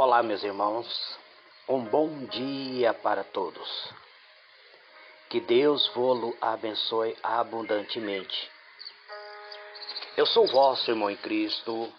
Olá, meus irmãos, um bom dia para todos. Que Deus vos abençoe abundantemente. Eu sou o vosso irmão em Cristo,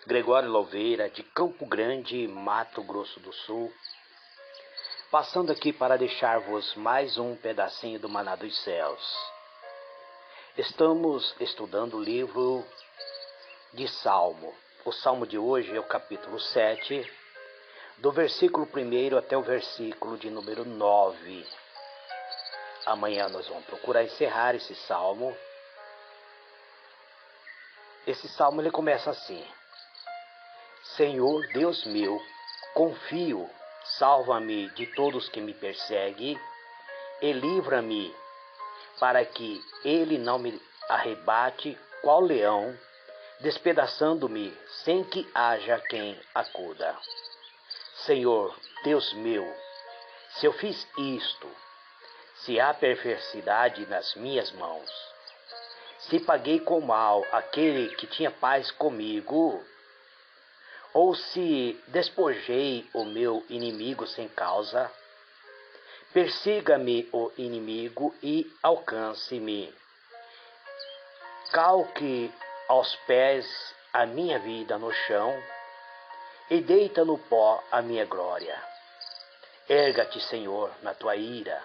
Gregório Louveira, de Campo Grande, Mato Grosso do Sul, passando aqui para deixar-vos mais um pedacinho do maná dos céus. Estamos estudando o livro de Salmo. O Salmo de hoje é o capítulo 7, do versículo 1 até o versículo de número 9. Amanhã nós vamos procurar encerrar esse salmo. Esse salmo ele começa assim: Senhor Deus meu, confio, salva-me de todos que me perseguem e livra-me, para que ele não me arrebate qual leão, despedaçando-me sem que haja quem acuda. Senhor Deus meu, se eu fiz isto, se há perversidade nas minhas mãos, se paguei com mal aquele que tinha paz comigo, ou se despojei o meu inimigo sem causa, persiga-me o inimigo e alcance-me. Calque aos pés a minha vida no chão e deita no pó a minha glória. Erga-te, Senhor, na tua ira.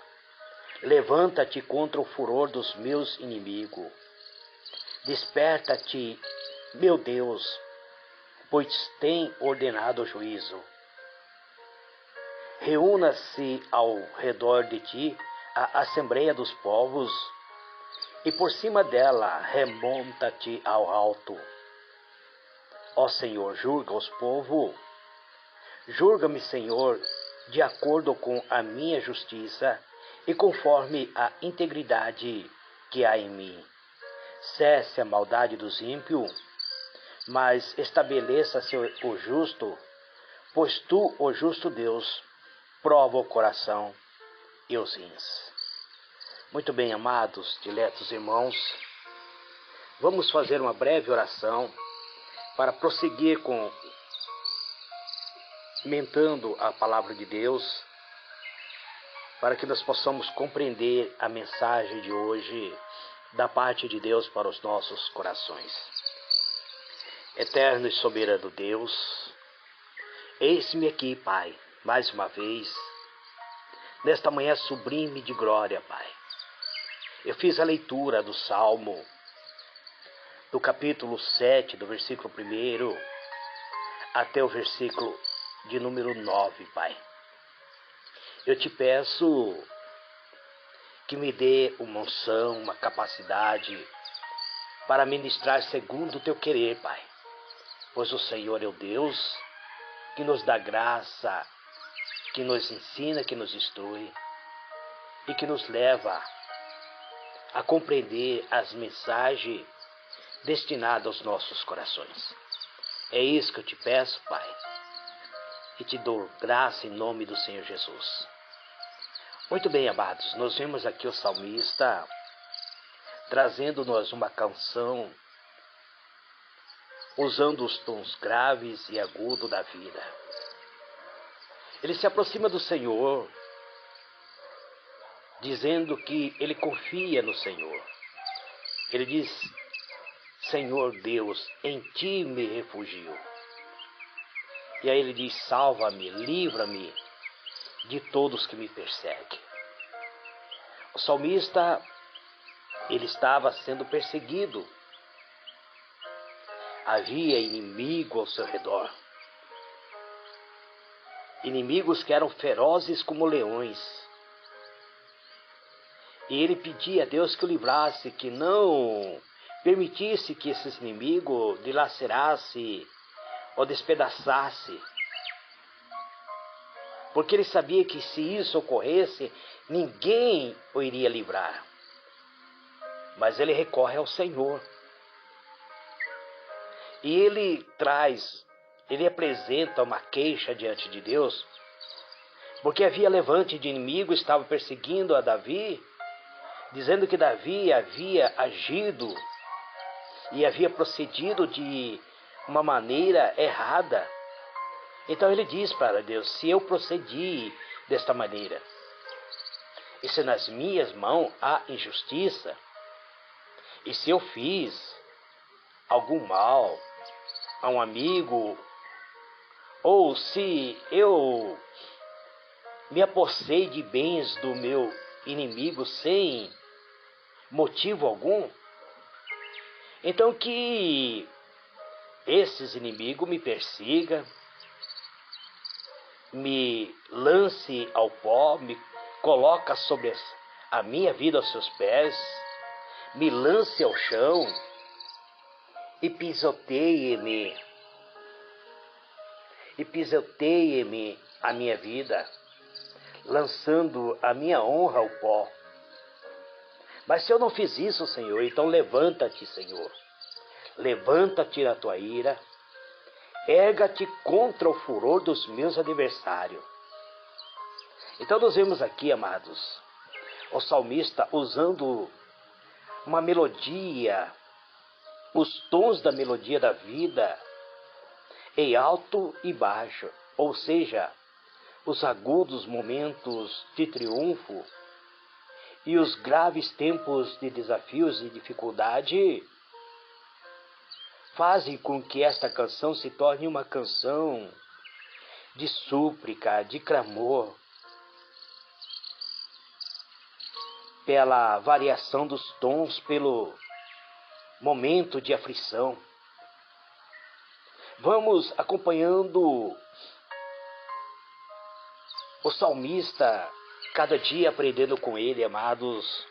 Levanta-te contra o furor dos meus inimigos. Desperta-te, meu Deus, pois tem ordenado o juízo. Reúna-se ao redor de ti a assembleia dos povos, e por cima dela remonta-te ao alto. Ó Senhor, julga os povos. Julga-me, Senhor, de acordo com a minha justiça e conforme a integridade que há em mim. Cesse a maldade dos ímpios, mas estabeleça-se o justo, pois tu, o justo Deus, prova o coração e os rins. Muito bem, amados, diletos irmãos, vamos fazer uma breve oração para prosseguir comentando a palavra de Deus, para que nós possamos compreender a mensagem de hoje da parte de Deus para os nossos corações. Eterno e soberano Deus, eis-me aqui, Pai, mais uma vez, nesta manhã sublime de glória, Pai. Eu fiz a leitura do Salmo, do capítulo 7, do versículo 1 até o versículo de número 9, Pai. Eu te peço que me dê uma unção, uma capacidade para ministrar segundo o teu querer, Pai. Pois o Senhor é o Deus que nos dá graça, que nos ensina, que nos instrui e que nos leva a compreender as mensagens destinadas aos nossos corações. É isso que eu te peço, Pai, e te dou graça em nome do Senhor Jesus. Muito bem, amados, nós vemos aqui o salmista trazendo-nos uma canção usando os tons graves e agudos da vida. Ele se aproxima do Senhor, dizendo que ele confia no Senhor. Ele diz: Senhor Deus, em ti me refugio. E aí ele diz: salva-me, livra-me de todos que me perseguem. O salmista, ele estava sendo perseguido. Havia inimigo ao seu redor. Inimigos que eram ferozes como leões. E ele pedia a Deus que o livrasse, que não permitisse que esses inimigos dilacerassem ou despedaçassem. Porque ele sabia que se isso ocorresse, ninguém o iria livrar. Mas ele recorre ao Senhor. E ele apresenta uma queixa diante de Deus, porque havia levante de inimigo, estava perseguindo a Davi, dizendo que Davi havia agido e havia procedido de uma maneira errada, Então ele diz para Deus: se eu procedi desta maneira, e se nas minhas mãos há injustiça, e se eu fiz algum mal a um amigo, ou se eu me apossei de bens do meu inimigo sem motivo algum, então que esses inimigos me persigam, me lance ao pó, me coloca sobre a minha vida aos seus pés, me lance ao chão e pisoteie-me a minha vida, lançando a minha honra ao pó. Mas se eu não fiz isso, Senhor, então levanta-te, Senhor. Levanta-te na tua ira, erga-te contra o furor dos meus adversários. Então nós vemos aqui, amados, o salmista usando uma melodia, os tons da melodia da vida, em alto e baixo, ou seja, os agudos momentos de triunfo e os graves tempos de desafios e dificuldade, fazem com que esta canção se torne uma canção de súplica, de clamor, pela variação dos tons, pelo momento de aflição. Vamos acompanhando o salmista, cada dia aprendendo com ele, amados.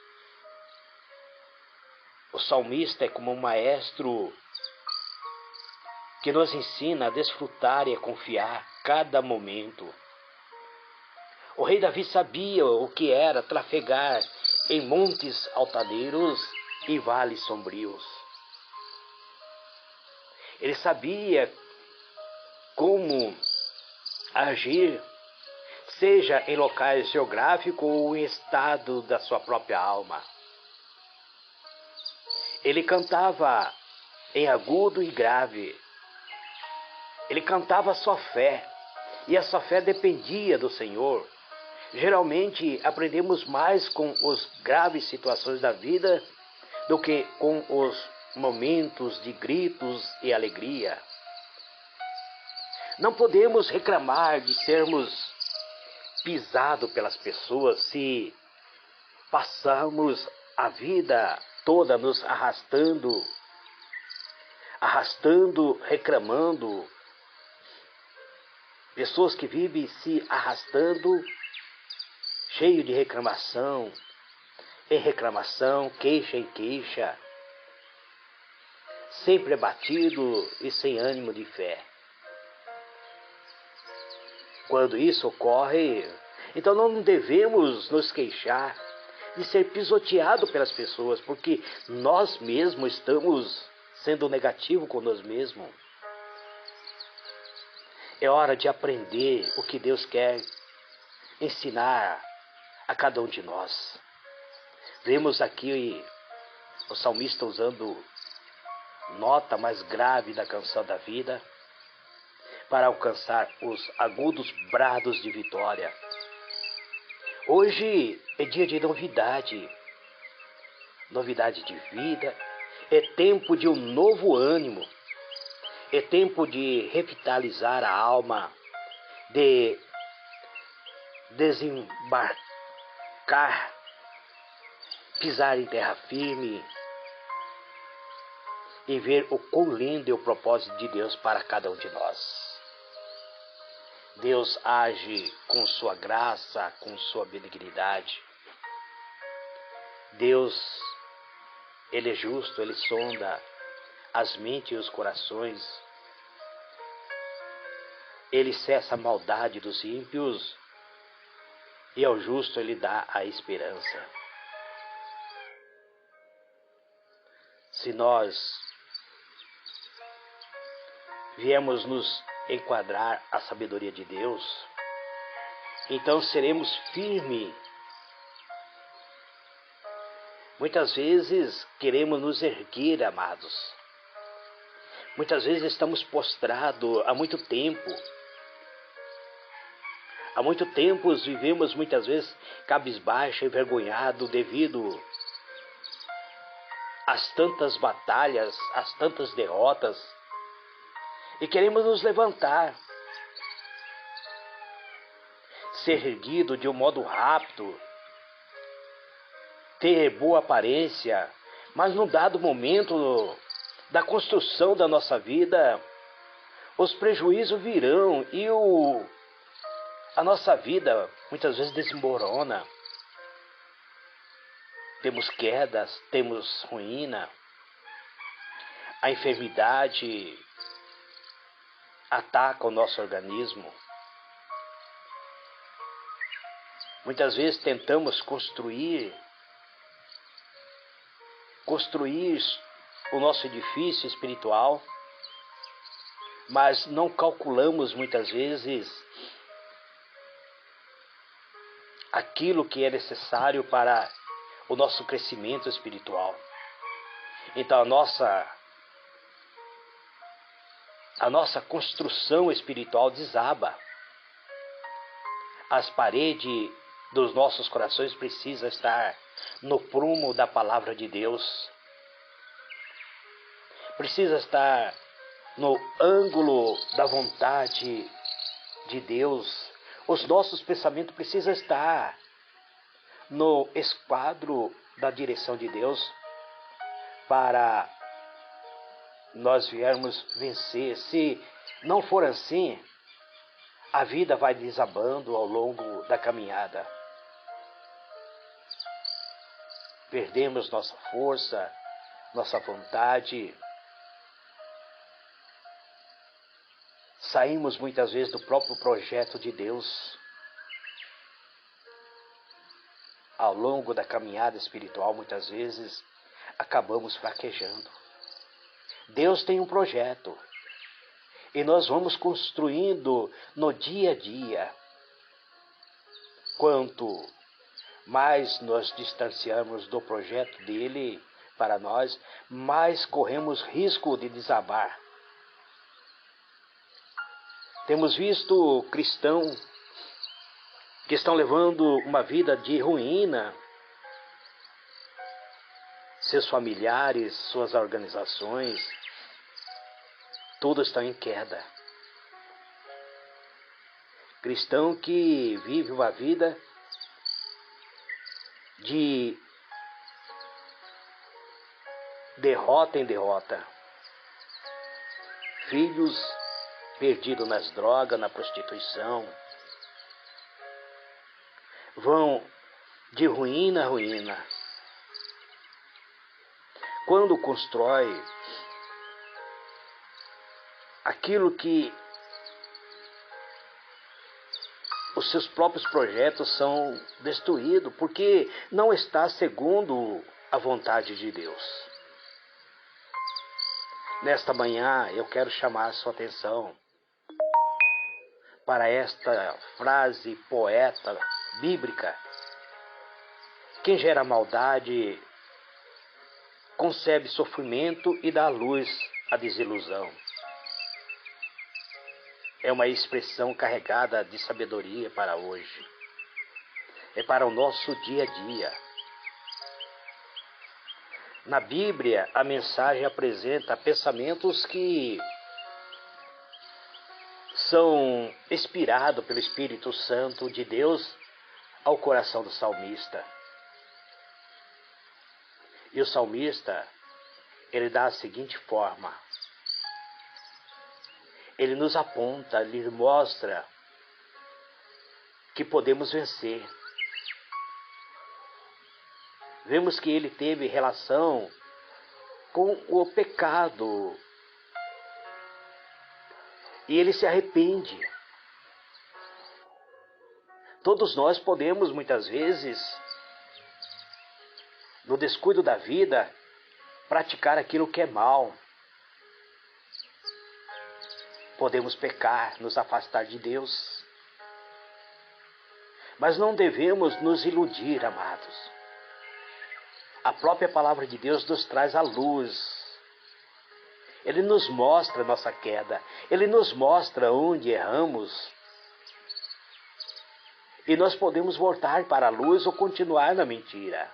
O salmista é como um maestro que nos ensina a desfrutar e a confiar cada momento. O rei Davi sabia o que era trafegar em montes altaneiros e vales sombrios. Ele sabia como agir, seja em locais geográficos ou em estado da sua própria alma. Ele cantava em agudo e grave. Ele cantava a sua fé, e a sua fé dependia do Senhor. Geralmente aprendemos mais com as graves situações da vida do que com os momentos de gritos e alegria. Não podemos reclamar de sermos pisados pelas pessoas se passamos a vida toda nos arrastando, reclamando. Pessoas que vivem se arrastando, cheio de reclamação, em reclamação, queixa em queixa, sempre abatido e sem ânimo de fé. Quando isso ocorre, então não devemos nos queixar de ser pisoteado pelas pessoas, porque nós mesmos estamos sendo negativos com nós mesmos. É hora de aprender o que Deus quer ensinar a cada um de nós. Vemos aqui o salmista usando nota mais grave da canção da vida para alcançar os agudos brados de vitória. Hoje é dia de novidade de vida, é tempo de um novo ânimo, é tempo de revitalizar a alma, de desembarcar, pisar em terra firme e ver o quão lindo é o propósito de Deus para cada um de nós. Deus age com sua graça, com sua benignidade. Deus, Ele é justo, Ele sonda as mentes e os corações. Ele cessa a maldade dos ímpios e ao justo Ele dá a esperança. Se nós viemos nos enquadrar a sabedoria de Deus, então seremos firmes. Muitas vezes queremos nos erguer, amados. Muitas vezes estamos postrados há muito tempo, Há muito tempo vivemos muitas vezes cabisbaixo, envergonhado devido às tantas batalhas, às tantas derrotas, e queremos nos levantar, ser erguido de um modo rápido, ter boa aparência, mas num dado momento da construção da nossa vida, os prejuízos virão e a nossa vida muitas vezes desmorona. Temos quedas, temos ruína, a enfermidade ataca o nosso organismo. Muitas vezes tentamos construir o nosso edifício espiritual, mas não calculamos muitas vezes aquilo que é necessário para o nosso crescimento espiritual. Então a nossa construção espiritual desaba. As paredes dos nossos corações precisam estar no prumo da palavra de Deus. Precisa estar no ângulo da vontade de Deus. Os nossos pensamentos precisam estar no esquadro da direção de Deus para nós viermos vencer. Se não for assim, a vida vai desabando ao longo da caminhada. Perdemos nossa força, nossa vontade. Saímos muitas vezes do próprio projeto de Deus. Ao longo da caminhada espiritual, muitas vezes, acabamos fraquejando. Deus tem um projeto. E nós vamos construindo no dia a dia. Quanto mais nós distanciarmos do projeto dele para nós, mais corremos risco de desabar. Temos visto cristãos que estão levando uma vida de ruína. Seus familiares, suas organizações, todos estão em queda. Cristão que vive uma vida de derrota em derrota. Filhos perdidos nas drogas, na prostituição. Vão de ruína a ruína. Quando constrói aquilo que os seus próprios projetos são destruídos, porque não está segundo a vontade de Deus. Nesta manhã eu quero chamar a sua atenção para esta frase poeta bíblica: quem gera maldade concebe sofrimento e dá à luz a desilusão. É uma expressão carregada de sabedoria para hoje. É para o nosso dia a dia. Na Bíblia, a mensagem apresenta pensamentos que são inspirados pelo Espírito Santo de Deus ao coração do salmista. E o salmista, ele dá a seguinte forma: ele nos aponta, ele mostra que podemos vencer. Vemos que ele teve relação com o pecado e ele se arrepende. Todos nós podemos, muitas vezes, no descuido da vida, praticar aquilo que é mal. Podemos pecar, nos afastar de Deus. Mas não devemos nos iludir, amados. A própria palavra de Deus nos traz a luz. Ele nos mostra a nossa queda. Ele nos mostra onde erramos. E nós podemos voltar para a luz ou continuar na mentira.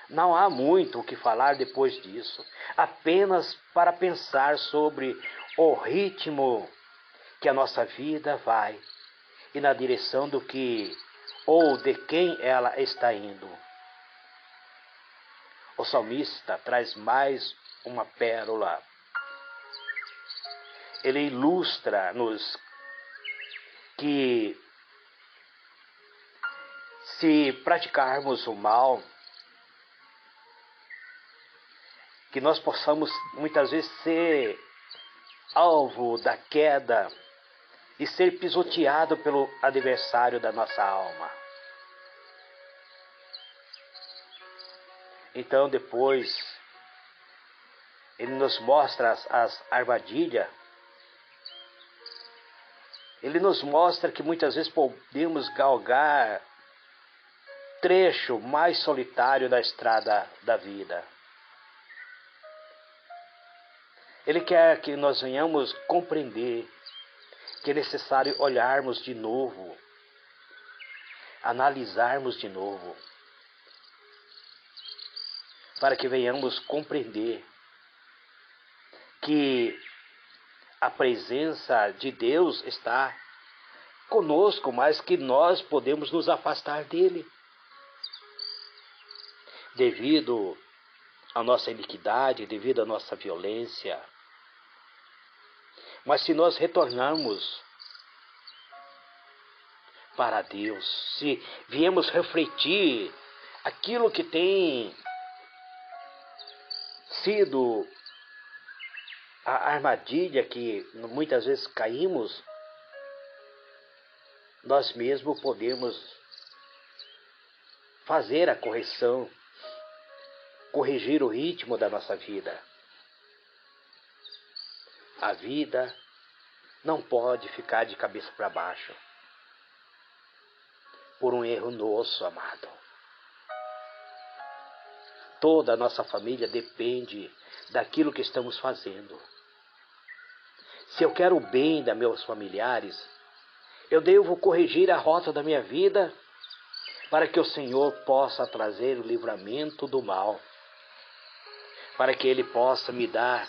Não há muito o que falar depois disso, apenas para pensar sobre o ritmo que a nossa vida vai e na direção do que ou de quem ela está indo. O salmista traz mais uma pérola. Ele ilustra-nos que se praticarmos o mal, que nós possamos muitas vezes ser alvo da queda e ser pisoteado pelo adversário da nossa alma. Então depois ele nos mostra as armadilhas. Ele nos mostra que muitas vezes podemos galgar trecho mais solitário da estrada da vida. Ele quer que nós venhamos compreender que é necessário olharmos de novo, analisarmos de novo, para que venhamos compreender que a presença de Deus está conosco, mas que nós podemos nos afastar dele, devido à nossa iniquidade, devido à nossa violência. Mas se nós retornarmos para Deus, se viemos refletir aquilo que tem sido a armadilha que muitas vezes caímos, nós mesmos podemos fazer a correção, corrigir o ritmo da nossa vida. A vida não pode ficar de cabeça para baixo por um erro nosso, amado. Toda a nossa família depende daquilo que estamos fazendo. Se eu quero o bem dos meus familiares, eu devo corrigir a rota da minha vida para que o Senhor possa trazer o livramento do mal, para que Ele possa me dar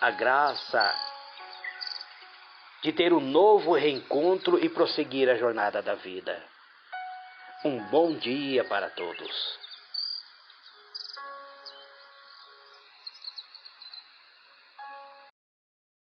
a graça de ter um novo reencontro e prosseguir a jornada da vida. Um bom dia para todos.